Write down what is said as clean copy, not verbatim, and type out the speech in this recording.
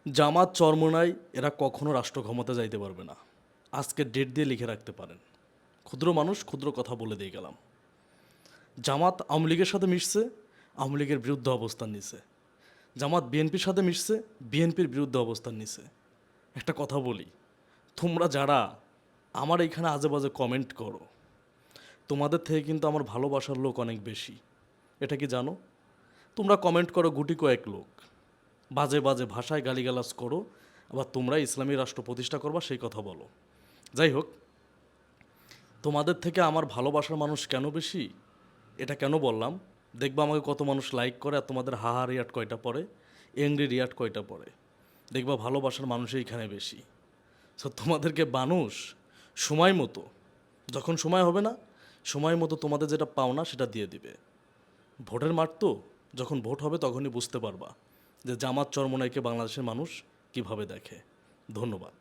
জামাত চরমোনাই এরা কখনো রাষ্ট্র ক্ষমতা যাইতে পারবে না। আজকের ডেট দিয়ে লিখে রাখতে পারেন। ক্ষুদ্র মানুষ ক্ষুদ্র কথা বলে দিয়ে গেলাম। জামাত আওয়ামী লীগের সাথে মিশছে, আওয়ামী লীগের বিরুদ্ধে অবস্থান নিছে। জামাত বিএনপির সাথে মিশছে, বিএনপির বিরুদ্ধে অবস্থান নিছে। একটা কথা বলি, তোমরা যারা আমার এইখানে আজে বাজে কমেন্ট করো, তোমাদের থেকে কিন্তু আমার ভালোবাসার লোক অনেক বেশি। এটা কি জানো? তোমরা কমেন্ট করো গুটি কয়েক লোক, বাজে বাজে ভাষায় গালিগালাজ করো, আবার তোমরা ইসলামী রাষ্ট্র প্রতিষ্ঠা করবা সেই কথা বলো। যাই হোক, তোমাদের থেকে আমার ভালোবাসার মানুষ কেন বেশি, এটা কেন বললাম? দেখবা আমাকে কত মানুষ লাইক করে, আর তোমাদের হাহা রিয়াক্ট কয়টা পড়ে, এংরি রিয়াক্ট কয়টা পড়ে। দেখবা ভালোবাসার মানুষই এখানে বেশি। সো তোমাদেরকে মানুষ সময় মতো, যখন সময় হবে না, সময় মতো তোমাদের যেটা পাওনা সেটা দিয়ে দিবে। ভোটের মাঠ তো, যখন ভোট হবে তখনই বুঝতে পারবা যে জামাত চরমোনাইকে বাংলাদেশের মানুষ কিভাবে দেখে। ধন্যবাদ।